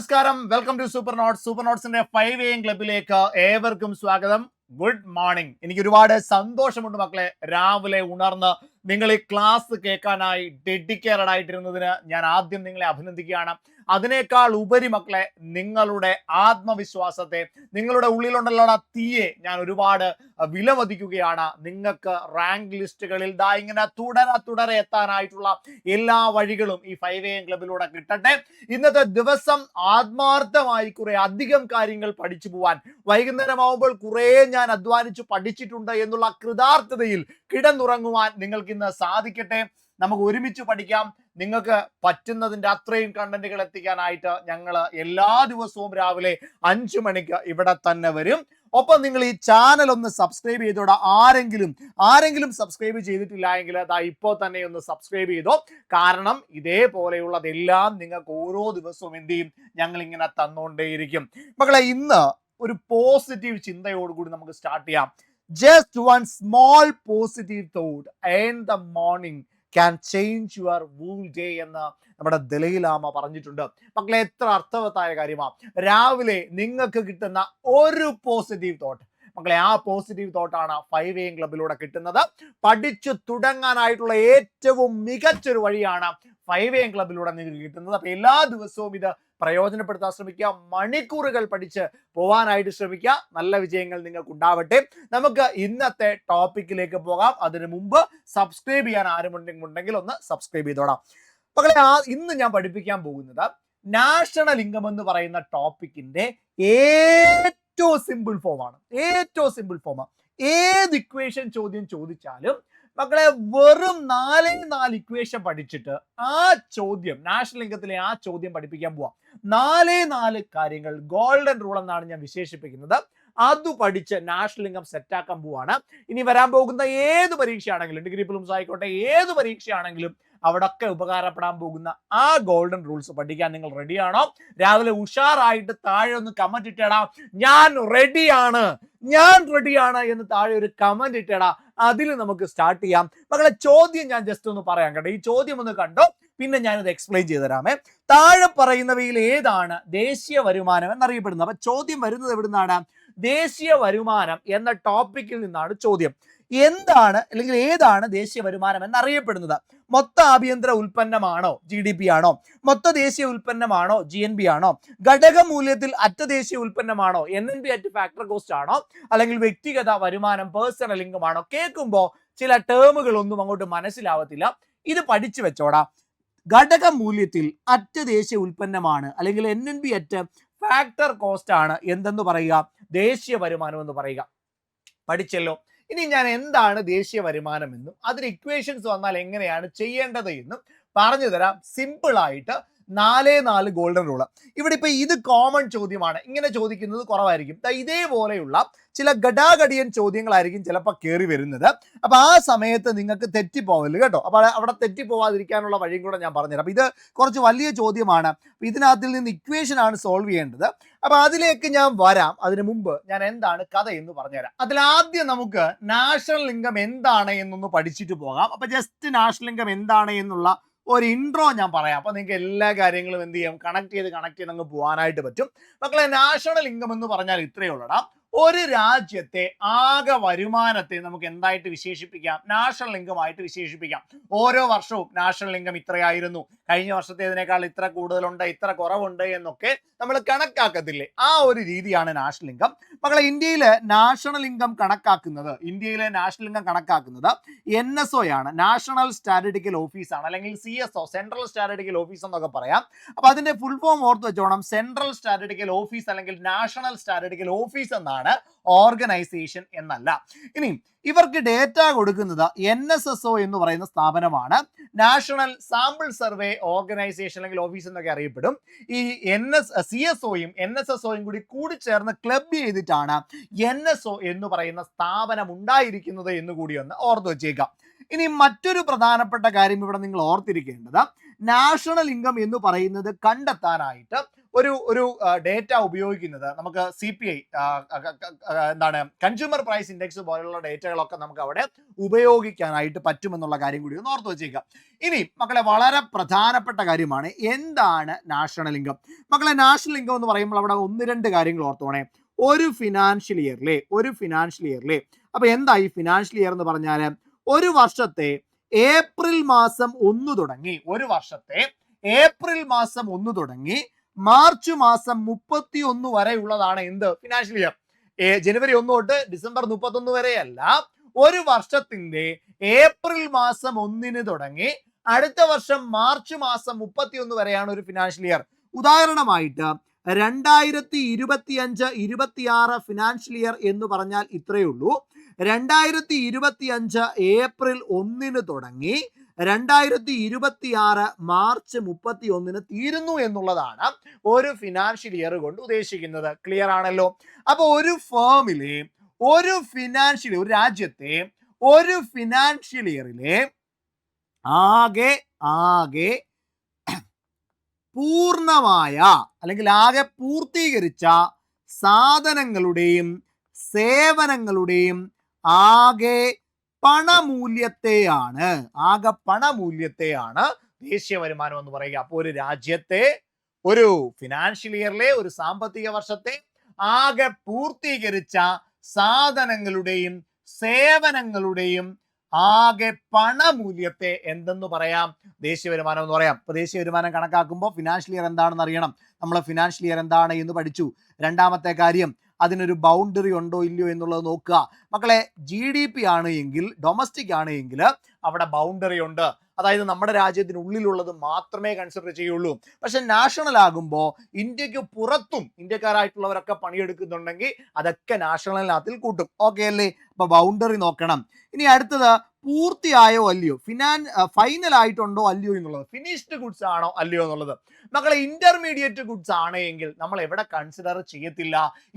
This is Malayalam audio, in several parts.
നമസ്കാരം, welcome to super notes. Super നോട്ട്സിന്റെ 5 AM ക്ലബിലേക്ക് ഏവർക്കും സ്വാഗതം. Good morning. എനിക്ക് ഒരുപാട് സന്തോഷമുണ്ട് മക്കളെ. രാവിലെ ഉണർന്ന് നിങ്ങൾ ഈ ക്ലാസ് കേൾക്കാനായി ഡെഡിക്കേറ്റഡ് ആയിട്ടിരുന്നതിന് ഞാൻ ആദ്യം നിങ്ങളെ അഭിനന്ദിക്കുകയാണ്. അതിനേക്കാൾ ഉപരി മക്കളെ, നിങ്ങളുടെ ആത്മവിശ്വാസത്തെ, നിങ്ങളുടെ ഉള്ളിലുണ്ടല്ലോ തീയെ ഞാൻ ഒരുപാട് വിലമതിക്കുകയാണ്. നിങ്ങൾക്ക് റാങ്ക് ലിസ്റ്റുകളിൽ ഇങ്ങനെ തുടരെ എത്താനായിട്ടുള്ള എല്ലാ വഴികളും ഈ 5 AM ക്ലബിലൂടെ കിട്ടട്ടെ. ഇന്നത്തെ ദിവസം ആത്മാർത്ഥമായി കുറെ അധികം കാര്യങ്ങൾ പഠിച്ചു പോവാൻ, വൈകുന്നേരമാവുമ്പോൾ കുറെ ഞാൻ അധ്വാനിച്ചു പഠിച്ചിട്ടുണ്ട് എന്നുള്ള കൃതാർത്ഥതയിൽ കിടന്നുറങ്ങുവാൻ നിങ്ങൾക്ക് ഇന്ന് സാധിക്കട്ടെ. നമുക്ക് ഒരുമിച്ച് പഠിക്കാം. നിങ്ങൾക്ക് പറ്റുന്നതിന്റെ അത്രയും കണ്ടന്റുകൾ എത്തിക്കാനായിട്ട് ഞങ്ങൾ എല്ലാ ദിവസവും രാവിലെ 5 മണിക്ക് ഇവിടെ തന്നെ വരും. ഒപ്പം നിങ്ങൾ ഈ ചാനൽ ഒന്ന് സബ്സ്ക്രൈബ് ചെയ്തോടാ. ആരെങ്കിലും സബ്സ്ക്രൈബ് ചെയ്തിട്ടില്ല എങ്കിൽ അതാ ഇപ്പോൾ തന്നെ ഒന്ന് സബ്സ്ക്രൈബ് ചെയ്തോ. കാരണം ഇതേപോലെയുള്ളതെല്ലാം നിങ്ങൾക്ക് ഓരോ ദിവസവും എന്ത് ചെയ്യും, ഞങ്ങൾ ഇങ്ങനെ തന്നുകൊണ്ടേയിരിക്കും. മക്കളെ, ഇന്ന് ഒരു പോസിറ്റീവ് ചിന്തയോടുകൂടി നമുക്ക് സ്റ്റാർട്ട് ചെയ്യാം. Just one small positive thought in the morning can change your whole day എന്ന് നമ്മുടെ ദലൈലാമ പറഞ്ഞിട്ടുണ്ട്. മക്കളെ, എത്ര അർത്ഥവത്തായ കാര്യമാണ്. രാവിലെ നിങ്ങൾക്ക് കിട്ടുന്ന ഒരു പോസിറ്റീവ് തോട്ട്, മക്കളെ, ആ പോസിറ്റീവ് തോട്ടാണ് 5 AM ക്ലബിലൂടെ കിട്ടുന്നത്. പഠിച്ചു തുടങ്ങാനായിട്ടുള്ള ഏറ്റവും മികച്ചൊരു വഴിയാണ് 5 AM ക്ലബിലൂടെ നിങ്ങൾക്ക് കിട്ടുന്നത്. അപ്പൊ എല്ലാ ദിവസവും ഇത് പ്രയോജനപ്പെടുത്താൻ ശ്രമിക്കുക. മണിക്കൂറുകൾ പഠിച്ച് പോവാനായിട്ട് ശ്രമിക്കുക. നല്ല വിജയങ്ങൾ നിങ്ങൾക്ക് ഉണ്ടാവട്ടെ. നമുക്ക് ഇന്നത്തെ ടോപ്പിക്കിലേക്ക് പോകാം. അതിനു മുമ്പ് സബ്സ്ക്രൈബ് ചെയ്യാൻ ആരുമുണ്ടെങ്കിൽ ഒന്ന് സബ്സ്ക്രൈബ് ചെയ്തോളാം. മക്കളെ, ഇന്ന് ഞാൻ പഠിപ്പിക്കാൻ പോകുന്നത് നാഷണൽ ഇൻകം എന്ന് പറയുന്ന ടോപ്പിക്കിന്റെ ഏറ്റവും സിമ്പിൾ ഫോമാണ്. ഏത് ഇക്വേഷൻ ചോദ്യം ചോദിച്ചാലും മക്കളെ, വെറും 4 ഇക്വേഷൻ പഠിച്ചിട്ട് ആ ചോദ്യം, നാഷണൽ ഇൻകത്തിലെ ആ ചോദ്യം പഠിപ്പിക്കാൻ പോവാം. 4 കാര്യങ്ങൾ, ഗോൾഡൻ റൂൾ എന്നാണ് ഞാൻ വിശേഷിപ്പിക്കുന്നത്. അത് പഠിച്ച് നാഷണൽ ഇൻകം സെറ്റാക്കാൻ പോവാണ്. ഇനി വരാൻ പോകുന്ന ഏത് പരീക്ഷയാണെങ്കിലും, ഡിഗ്രി പ്രിലിംസ് ആയിക്കോട്ടെ, ഏത് പരീക്ഷയാണെങ്കിലും അവിടൊക്കെ ഉപകാരപ്പെടാൻ പോകുന്ന ആ ഗോൾഡൻ റൂൾസ് പഠിക്കാൻ നിങ്ങൾ റെഡിയാണോ? രാവിലെ ഉഷാറായിട്ട് താഴെ ഒന്ന് കമന്റ് ഇട്ടേടാ, ഞാൻ റെഡിയാണ് എന്ന് താഴെ ഒരു കമന്റ് ഇട്ടേടാ. അതിൽ നമുക്ക് സ്റ്റാർട്ട് ചെയ്യാം. മക്കളെ, ചോദ്യം ഞാൻ ജസ്റ്റ് ഒന്ന് പറയാം കേട്ടോ. ഈ ചോദ്യം ഒന്ന് കണ്ടോ, പിന്നെ ഞാനിത് എക്സ്പ്ലെയിൻ ചെയ്തു തരാമേ. താഴെ പറയുന്നവയിൽ ഏതാണ് ദേശീയ വരുമാനം എന്നറിയപ്പെടുന്നത്? അപ്പൊ ചോദ്യം വരുന്നത് എവിടുന്നാണ്? ദേശീയ വരുമാനം എന്ന ടോപ്പിക്കിൽ നിന്നാണ് ചോദ്യം. എന്താണ് അല്ലെങ്കിൽ ഏതാണ് ദേശീയ വരുമാനം എന്നറിയപ്പെടുന്നത്? മൊത്ത ആഭ്യന്തര ഉൽപ്പന്നമാണോ, GDP ആണോ? മൊത്ത ദേശീയ ഉൽപ്പന്നമാണോ, GNP ആണോ? ഘടക മൂല്യത്തിൽ അറ്റ ദേശീയ ഉൽപ്പന്നമാണോ, NNP അറ്റ് ഫാക്ടർ കോസ്റ്റ് ആണോ? അല്ലെങ്കിൽ വ്യക്തിഗത വരുമാനം, പേഴ്സണൽ ഇൻകം ആണോ? കേൾക്കുമ്പോൾ ചില ടേമുകൾ ഒന്നും അങ്ങോട്ട് മനസ്സിലാവത്തില്ല. ഇത് പഠിച്ചു വെച്ചോടാ. ഘടക മൂല്യത്തിൽ അറ്റ ദേശീയ ഉൽപ്പന്നമാണ് അല്ലെങ്കിൽ NNP അറ്റ് ഫാക്ടർ കോസ്റ്റ് ആണ് എന്തെന്ന് പറയുക? ദേശീയ വരുമാനം എന്ന് പറയുക. പഠിച്ചല്ലോ. ഇനി ഞാൻ എന്താണ് ദേശീയ വരുമാനം എന്നും അതിന് ഇക്വേഷൻസ് വന്നാൽ എങ്ങനെയാണ് ചെയ്യേണ്ടത് എന്നും പറഞ്ഞു തരാം. സിമ്പിൾ ആയിട്ട് 4 ഗോൾഡൻ റൂള്. ഇവിടെ ഇപ്പൊ ഇത് കോമൺ ചോദ്യമാണ്. ഇങ്ങനെ ചോദിക്കുന്നത് കുറവായിരിക്കും. ഇതേപോലെയുള്ള ചില ഘടാഘടിയൻ ചോദ്യങ്ങളായിരിക്കും ചിലപ്പോൾ കയറി വരുന്നത്. അപ്പൊ ആ സമയത്ത് നിങ്ങൾക്ക് തെറ്റിപ്പോവല്ലോ കേട്ടോ. അപ്പൊ അവിടെ തെറ്റിപ്പോവാതിരിക്കാനുള്ള വഴിയും കൂടെ ഞാൻ പറഞ്ഞുതരാം. അപ്പൊ ഇത് കുറച്ച് വലിയ ചോദ്യമാണ്. ഇതിനകത്തിൽ നിന്ന് ഇക്വേഷൻ ആണ് സോൾവ് ചെയ്യേണ്ടത്. അപ്പൊ അതിലേക്ക് ഞാൻ വരാം. അതിനു മുമ്പ് ഞാൻ എന്താണ് കഥ എന്ന് പറഞ്ഞുതരാം. അതിലാദ്യം നമുക്ക് നാഷണൽ ഇൻകം എന്താണ് എന്നൊന്ന് പഠിച്ചിട്ട് പോകാം. അപ്പൊ ജസ്റ്റ് നാഷണൽ ഇൻകം എന്താണ് എന്നുള്ള ഒരു ഇൻട്രോ ഞാൻ പറയാം. അപ്പൊ നിങ്ങൾക്ക് എല്ലാ കാര്യങ്ങളും എന്ത് ചെയ്യും, കണക്ട് ചെയ്ത് അങ്ങ് പോകാനായിട്ട് പറ്റും. മക്കളെ, നാഷണൽ ഇൻകം എന്ന് പറഞ്ഞാൽ ഇത്രയേ ഉള്ളടാ. ഒരു രാജ്യത്തെ ആകെ വരുമാനത്തെ നമുക്ക് എന്തായിട്ട് വിശേഷിപ്പിക്കാം? നാഷണൽ ഇൻകം ആയിട്ട് വിശേഷിപ്പിക്കാം. ഓരോ വർഷവും നാഷണൽ ഇൻകം ഇത്രയായിരുന്നു, കഴിഞ്ഞ വർഷത്തേതിനേക്കാൾ ഇത്ര കൂടുതലുണ്ട്, ഇത്ര കുറവുണ്ട് എന്നൊക്കെ നമ്മൾ കണക്കാക്കത്തില്ലേ? ആ ഒരു രീതിയാണ് നാഷണൽ ഇൻകം. മക്കളെ, ഇന്ത്യയിലെ നാഷണൽ ഇൻകം കണക്കാക്കുന്നത് NSO ആണ്, നാഷണൽ സ്റ്റാറ്റിസ്റ്റിക്കൽ ഓഫീസ് ആണ്, അല്ലെങ്കിൽ CSO, സെൻട്രൽ സ്റ്റാറ്റിസ്റ്റിക്കൽ ഓഫീസ് എന്നൊക്കെ പറയാം. അപ്പൊ അതിന്റെ ഫുൾ ഫോം ഓർത്ത് വെച്ചോണം. സെൻട്രൽ സ്റ്റാറ്റിസ്റ്റിക്കൽ ഓഫീസ് അല്ലെങ്കിൽ നാഷണൽ സ്റ്റാറ്റിസ്റ്റിക്കൽ ഓഫീസ് എന്നാണ്, ഓർഗനൈസേഷൻ എന്നല്ല. ഇനി ഇവർക്ക് ഡേറ്റ കൊടുക്കുന്നത് NSSO എന്ന് പറയുന്ന സ്ഥാപനമാണ്. നാഷണൽ സർവേ ഓർഗനൈസേഷൻ അല്ലെങ്കിൽ ഓഫീസ് എന്നൊക്കെ അറിയപ്പെടും. ഈ CSOയും NSSOയും കൂടി ചേർന്ന് ക്ലബ് ചെയ്തിട്ടാണ് NSO എന്ന് പറയുന്ന സ്ഥാപനം ഉണ്ടായിരിക്കുന്നത് എന്ന് കൂടി ഒന്ന് ഓർത്ത് വെച്ചേക്കാം. ഇനി മറ്റൊരു പ്രധാനപ്പെട്ട കാര്യം ഇവിടെ നിങ്ങൾ ഓർത്തിരിക്കേണ്ടത്, നാഷണൽ ഇൻകം എന്ന് പറയുന്നത് കണ്ടെത്താനായിട്ട് ഒരു ഡേറ്റ ഉപയോഗിക്കുന്നത് നമുക്ക് CPI എന്താണ് കൺസ്യൂമർ പ്രൈസ് ഇൻഡെക്സ് പോലുള്ള ഡേറ്റകളൊക്കെ നമുക്ക് അവിടെ ഉപയോഗിക്കാനായിട്ട് പറ്റുമെന്നുള്ള കാര്യം കൂടി ഒന്ന് ഓർത്ത് വെച്ചേക്കാം. ഇനി മക്കളെ വളരെ പ്രധാനപ്പെട്ട കാര്യമാണ് എന്താണ് നാഷണൽ ഇൻകം. മക്കളെ നാഷണൽ ഇൻകം എന്ന് പറയുമ്പോൾ അവിടെ 1-2 കാര്യങ്ങൾ ഓർത്തോണേ. ഒരു ഫിനാൻഷ്യൽ ഇയറിലെ അപ്പൊ എന്താ ഈ ഫിനാൻഷ്യൽ ഇയർ എന്ന് പറഞ്ഞാൽ ഒരു വർഷത്തെ ഏപ്രിൽ മാസം 1 തുടങ്ങി മാർച്ച് മാസം 31 വരെയുള്ളതാണ് എന്ത് ഫിനാൻഷ്യൽ ഇയർ. ജനുവരി 1 തൊട്ട് ഡിസംബർ 31 വരെയല്ല, ഒരു വർഷത്തിന്റെ ഏപ്രിൽ മാസം 1 തുടങ്ങി അടുത്ത വർഷം മാർച്ച് മാസം 31 വരെയാണ് ഒരു ഫിനാൻഷ്യൽ ഇയർ. ഉദാഹരണമായിട്ട് 2025-26 ഫിനാൻഷ്യൽ ഇയർ എന്ന് പറഞ്ഞാൽ ഇത്രയേ ഉള്ളൂ. 2025 ഏപ്രിൽ 1 തുടങ്ങി 2026 മാർച്ച് 31 തീരുന്നു എന്നുള്ളതാണ് ഒരു ഫിനാൻഷ്യൽ ഇയർ കൊണ്ട് ഉദ്ദേശിക്കുന്നത്. ക്ലിയർ ആണല്ലോ. അപ്പൊ ഒരു ഫേമിലെ ഒരു രാജ്യത്തെ ഒരു ഫിനാൻഷ്യൽ ഇയറിലെ ആകെ പൂർണ്ണമായ അല്ലെങ്കിൽ ആകെ പൂർത്തീകരിച്ച സാധനങ്ങളുടെയും സേവനങ്ങളുടെയും ആകെ പണമൂല്യത്തെയാണ് ദേശീയ വരുമാനം എന്ന് പറയുക. അപ്പോൾ ഒരു രാജ്യത്തെ ഒരു ഫിനാൻഷ്യൽ ഇയറിലെ ഒരു സാമ്പത്തിക വർഷത്തെ ആകെ പൂർത്തീകരിച്ച സാധനങ്ങളുടെയും സേവനങ്ങളുടെയും ആകെ പണമൂല്യത്തെ എന്തെന്ന് പറയാം? ദേശീയ വരുമാനം എന്ന് പറയാം. അപ്പൊ ദേശീയ വരുമാനം കണക്കാക്കുമ്പോൾ ഫിനാൻഷ്യൽ ഇയർ എന്താണെന്ന് അറിയണം. നമ്മൾ ഫിനാൻഷ്യൽ ഇയർ എന്താണ് എന്ന് പഠിച്ചു. രണ്ടാമത്തെ കാര്യം, അതിനൊരു ബൗണ്ടറി ഉണ്ടോ ഇല്ലയോ എന്നുള്ളത് നോക്കുക. മക്കളെ GDP ആണ് എങ്കിൽ, ഡൊമസ്റ്റിക് ആണ് എങ്കിൽ അവിടെ ബൗണ്ടറി ഉണ്ട്. അതായത് നമ്മുടെ രാജ്യത്തിനുള്ളിലുള്ളത് മാത്രമേ കൺസിഡർ ചെയ്യുള്ളൂ. പക്ഷെ നാഷണൽ ആകുമ്പോൾ ഇന്ത്യക്ക് പുറത്തും ഇന്ത്യക്കാരായിട്ടുള്ളവരൊക്കെ പണിയെടുക്കുന്നുണ്ടെങ്കിൽ അതൊക്കെ നാഷണലിനകത്തിൽ കൂട്ടും. ഓക്കെ അല്ലേ? അപ്പൊ ബൗണ്ടറി നോക്കണം. ഇനി അടുത്തത് പൂർത്തിയായോ അല്ലയോ, ഫൈനൽ ആയിട്ടുണ്ടോ അല്ലയോ എന്നുള്ളത്, ഫിനിഷ്ഡ് ഗുഡ്സ് ആണോ അല്ലയോ എന്നുള്ളത്. മക്കളെ ഇന്റർമീഡിയറ്റ് ഗുഡ്സ് ആണെങ്കിൽ നമ്മൾ എവിടെ കൺസിഡർ ചെയ്യത്തില്ല.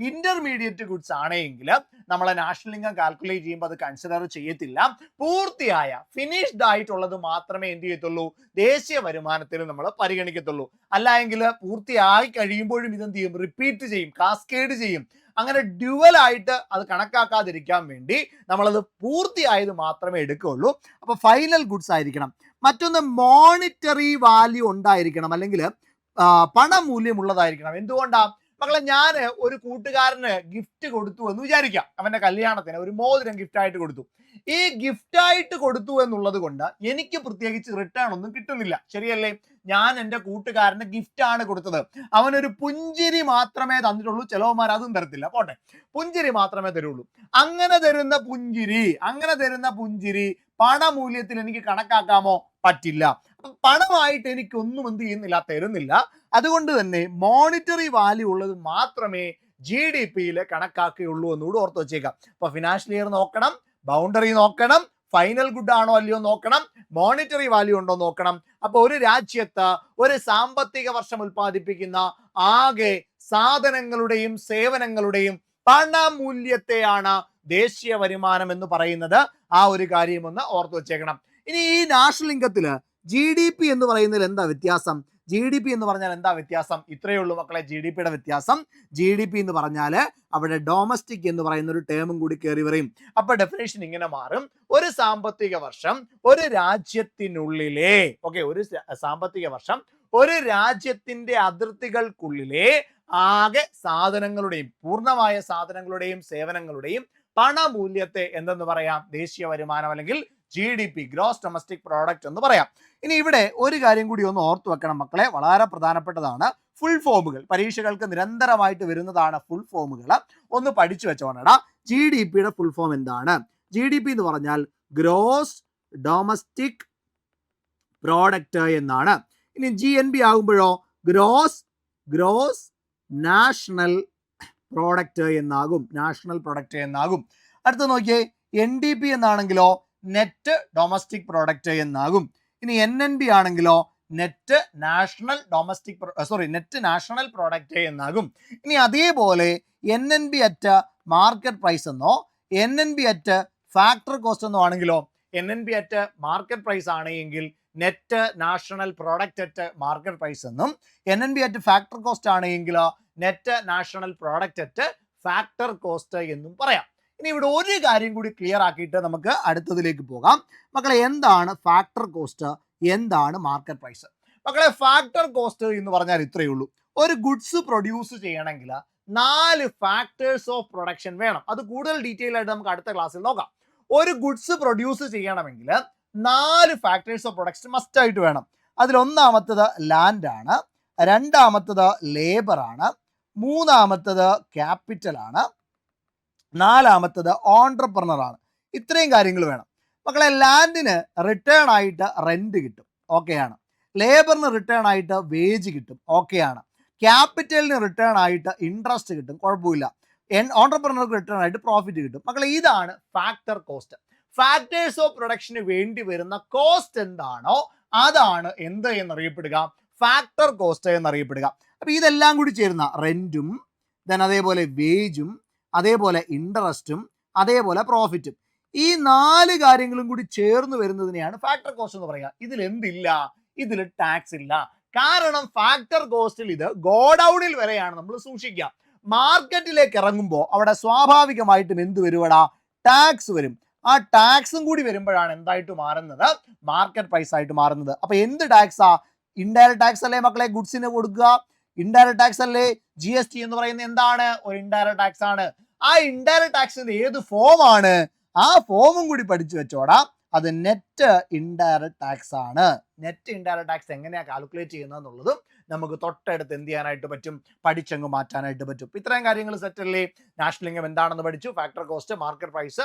ഇന്റർമീഡിയറ്റ് ഗുഡ്സ് ആണെങ്കിൽ നമ്മളെ നാഷണൽ ഇൻകം കാൽക്കുലേറ്റ് ചെയ്യുമ്പോൾ അത് കൺസിഡർ ചെയ്യത്തില്ല. പൂർത്തിയായ ഫിനിഷ്ഡ് ആയിട്ടുള്ളത് മാത്രമേ എന്ത് ചെയ്യത്തുള്ളൂ, ദേശീയ വരുമാനത്തിൽ നമ്മൾ പരിഗണിക്കത്തുള്ളൂ. അല്ല എങ്കിൽ പൂർത്തിയായി കഴിയുമ്പോഴും ഇതെന്ത് ചെയ്യും, റിപ്പീറ്റ് ചെയ്യും, കാസ്കേഡ് ചെയ്യും. അങ്ങനെ ഡ്യുവൽ ആയിട്ട് അത് കണക്കാക്കാതിരിക്കാൻ വേണ്ടി നമ്മളത് പൂർത്തിയായത് മാത്രമേ എടുക്കുകയുള്ളൂ. അപ്പൊ ഫൈനൽ ഗുഡ്സ് ആയിരിക്കണം. മറ്റൊന്ന് മോണിറ്ററി വാല്യൂ ഉണ്ടായിരിക്കണം, അല്ലെങ്കിൽ പണമൂല്യമുള്ളതായിരിക്കണം. എന്തുകൊണ്ടാ മക്കളെ? ഞാൻ ഒരു കൂട്ടുകാരന് ഗിഫ്റ്റ് കൊടുത്തു എന്ന് വിചാരിക്കാം. അവന്റെ കല്യാണത്തിന് ഒരു മോതിരം ഗിഫ്റ്റ് ആയിട്ട് കൊടുത്തു. ഈ ഗിഫ്റ്റ് ആയിട്ട് കൊടുത്തു എന്നുള്ളത് കൊണ്ട് എനിക്ക് പ്രത്യേകിച്ച് റിട്ടേൺ ഒന്നും കിട്ടുന്നില്ല. ശരിയല്ലേ? ഞാൻ എൻ്റെ കൂട്ടുകാരന് ഗിഫ്റ്റ് ആണ് കൊടുത്തത്. അവനൊരു പുഞ്ചിരി മാത്രമേ തന്നിട്ടുള്ളൂ. ചിലവന്മാർ അതും തരത്തില്ല, പോട്ടെ, പുഞ്ചിരി മാത്രമേ തരുള്ളൂ. അങ്ങനെ തരുന്ന പുഞ്ചിരി പണമൂല്യത്തിൽ എനിക്ക് കണക്കാക്കാമോ? പറ്റില്ല. പണമായിട്ട് എനിക്കൊന്നും എന്ത് ചെയ്യുന്നില്ല, തരുന്നില്ല. അതുകൊണ്ട് തന്നെ മോണിറ്ററി വാല്യൂ ഉള്ളത് മാത്രമേ GDP-യിൽ കണക്കാക്കുകയുള്ളൂ എന്നുകൂടി ഓർത്ത് വെച്ചേക്കാം. അപ്പൊ ഫിനാൻഷ്യൽ ഇയർ നോക്കണം, ബൗണ്ടറി നോക്കണം, ഫൈനൽ ഗുഡ് ആണോ അല്ലയോ നോക്കണം, മോണിറ്ററി വാല്യൂ ഉണ്ടോ നോക്കണം. അപ്പൊ ഒരു രാജ്യത്ത് ഒരു സാമ്പത്തിക വർഷം ഉൽപ്പാദിപ്പിക്കുന്ന ആകെ സാധനങ്ങളുടെയും സേവനങ്ങളുടെയും പണമൂല്യത്തെയാണ് ദേശീയ വരുമാനം എന്ന് പറയുന്നത്. ആ ഒരു കാര്യം ഒന്ന് ഓർത്ത് വെച്ചേക്കണം. ഇനി ഈ നാഷണൽ ഇൻകത്തില് GDP എന്ന് പറയുന്നതിൽ എന്താ വ്യത്യാസം? GDP എന്ന് പറഞ്ഞാൽ എന്താ വ്യത്യാസം? ഇത്രയേ ഉള്ളൂ മക്കളെ GDP-യുടെ വ്യത്യാസം. GDP എന്ന് പറഞ്ഞാൽ അവിടെ ഡൊമസ്റ്റിക് എന്ന് പറയുന്ന ഒരു ടേമും കൂടി കയറി വരും. അപ്പൊ ഡെഫിനേഷൻ ഇങ്ങനെ മാറും. ഒരു സാമ്പത്തിക വർഷം ഒരു രാജ്യത്തിനുള്ളിലെ, ഒരു സാമ്പത്തിക വർഷം ഒരു രാജ്യത്തിന്റെ അതിർത്തികൾക്കുള്ളിലെ ആകെ സാധനങ്ങളുടെയും പൂർണ്ണമായ സാധനങ്ങളുടെയും സേവനങ്ങളുടെയും പണമൂല്യത്തെ എന്തെന്ന് പറയാം? ദേശീയ വരുമാനം അല്ലെങ്കിൽ GDP, ഗ്രോസ് ഡൊമസ്റ്റിക് പ്രോഡക്റ്റ് എന്ന് പറയാം. ഇനി ഇവിടെ ഒരു കാര്യം കൂടി ഒന്ന് ഓർത്തു വെക്കണം മക്കളെ, വളരെ പ്രധാനപ്പെട്ടതാണ്. ഫുൾ ഫോമുകൾ പരീക്ഷകൾക്ക് നിരന്തരമായിട്ട് വരുന്നതാണ്. ഫുൾ ഫോമുകൾ ഒന്ന് പഠിച്ചു വെച്ചോണടാ. GDP-യുടെ ഫുൾ ഫോം എന്താണ്? GDP എന്ന് പറഞ്ഞാൽ ഗ്രോസ് ഡൊമസ്റ്റിക് പ്രോഡക്റ്റ് എന്നാണ്. ഇനി GNP ആകുമ്പോഴോ ഗ്രോസ് നാഷണൽ പ്രോഡക്റ്റ് എന്നാകും. അടുത്ത നോക്കിയേ, NDP എന്നാണെങ്കിലോ നെറ്റ് ഡൊമസ്റ്റിക് പ്രോഡക്റ്റ് എന്നാകും. ഇനി NNP ആണെങ്കിലോ നെറ്റ് നാഷണൽ പ്രോഡക്റ്റ് എന്നാകും. ഇനി അതേപോലെ NNP അറ്റ് മാർക്കറ്റ് പ്രൈസ് എന്നോ NNP അറ്റ് ഫാക്ടർ കോസ്റ്റ് എന്നോ ആണെങ്കിലോ, NNP അറ്റ് മാർക്കറ്റ് പ്രൈസ് ആണെങ്കിൽ net national product at market price എന്നും NNB അറ്റ് ഫാക്ടർ കോസ്റ്റ് ആണെങ്കിൽ net national product at factor cost എന്നും പറയാം. ഇനി ഇവിടെ ഒരു കാര്യം കൂടി ക്ലിയർ ആക്കിയിട്ട് നമുക്ക് അടുത്തതിലേക്ക് പോകാം. മക്കളെ, എന്താണ് ഫാക്ടർ കോസ്റ്റ്, എന്താണ് മാർക്കറ്റ് പ്രൈസ്? മക്കളെ, ഫാക്ടർ കോസ്റ്റ് എന്ന് പറഞ്ഞാൽ ഇത്രയേ ഉള്ളൂ. ഒരു ഗുഡ്സ് പ്രൊഡ്യൂസ് ചെയ്യണമെങ്കിൽ 4 ഫാക്ടേഴ്സ് ഓഫ് പ്രൊഡക്ഷൻ വേണം. അത് കൂടുതൽ ഡീറ്റെയിൽ ആയിട്ട് നമുക്ക് അടുത്ത ക്ലാസ്സിൽ നോക്കാം. ഒരു ഗുഡ്സ് പ്രൊഡ്യൂസ് ചെയ്യണമെങ്കിൽ 4 ഫാക്ടേഴ്സ് ഓഫ് പ്രൊഡക്ഷൻ മസ്റ്റ് ആയിട്ട് വേണം. അതിൽ ഒന്നാമത്തത് ലാൻഡ് ആണ്, രണ്ടാമത്തത് ലേബർ ആണ്, മൂന്നാമത്തത് ക്യാപിറ്റൽ ആണ്, നാലാമത്തത് ഓൺട്രപ്രണർ ആണ്. ഇത്രയും കാര്യങ്ങൾ വേണം. മക്കളെ, ലാൻഡിന് റിട്ടേൺ ആയിട്ട് റെന്റ് കിട്ടും, ഓക്കെയാണ്. ലേബറിന് റിട്ടേൺ ആയിട്ട് വേജ് കിട്ടും, ഓക്കെയാണ്. ക്യാപിറ്റലിന് റിട്ടേൺ ആയിട്ട് ഇൻട്രസ്റ്റ് കിട്ടും, കുഴപ്പമില്ല. ഓൺട്രപ്രണർക്ക് റിട്ടേൺ ആയിട്ട് പ്രോഫിറ്റ് കിട്ടും. മക്കളെ, ഇതാണ് factor cost. Factors of production വേണ്ടി വരുന്ന കോസ്റ്റ് എന്താണോ അതാണ് എന്ത് എന്നറിയപ്പെടുക? Factor cost എന്നറിയപ്പെടുക. അപ്പൊ ഇതെല്ലാം കൂടി ചേരുന്ന റെന്റും, അതേപോലെ വേജും, അതേപോലെ ഇൻട്രസ്റ്റും, അതേപോലെ പ്രോഫിറ്റും, ഈ 4 കാര്യങ്ങളും കൂടി ചേർന്ന് വരുന്നതിനെയാണ് ഫാക്ടർ കോസ്റ്റ് എന്ന് പറയുക. ഇതിൽ എന്തില്ല? ഇതിൽ ടാക്സ് ഇല്ല. കാരണം ഫാക്ടർ കോസ്റ്റിൽ ഇത് ഗോഡൌണിൽ വരെയാണ് നമ്മൾ സൂക്ഷിക്കുക. മാർക്കറ്റിലേക്ക് ഇറങ്ങുമ്പോൾ അവിടെ സ്വാഭാവികമായിട്ടും എന്ത് വരുവടാ? ടാക്സ് വരും. ആ ടാക്സും കൂടി വരുമ്പോഴാണ് എന്തായിട്ട് മാറുന്നത്? മാർക്കറ്റ് പ്രൈസ് ആയിട്ട് മാറുന്നത്. അപ്പൊ എന്ത് ടാക്സാ? ഇൻഡയറക്ട് ടാക്സ് അല്ലേ മക്കളെ ഗുഡ്സിന് കൊടുക്കുക? ഇൻഡയറക്ട് ടാക്സ് അല്ലേ? GST എന്ന് പറയുന്നത് എന്താണ്? ഒരു ഇൻഡയറക്ട് ടാക്സ് ആണ്. ആ ഇൻഡയറക്ട് ടാക്സിന്റെ ഏത് ഫോം ആണ്? ആ ഫോമും കൂടി പഠിച്ചു വെച്ചോടാ. അത് നെറ്റ് ഇൻഡയറക്ട് ടാക്സ് ആണ്. നെറ്റ് ഇൻഡയറക്ട് ടാക്സ് എങ്ങനെയാ കാൽക്കുലേറ്റ് ചെയ്യുന്നത് എന്നുള്ളതും നമുക്ക് തൊട്ടടുത്ത് എന്ത് ചെയ്യാനായിട്ട് പറ്റും? പഠിച്ചങ്ങ് മാറ്റാനായിട്ട് പറ്റും. ഇത്രയും കാര്യങ്ങൾ സെറ്റ് അല്ലേ? നാഷണൽ ഇൻകം എന്താണെന്ന് പഠിച്ചു, factor cost, market price,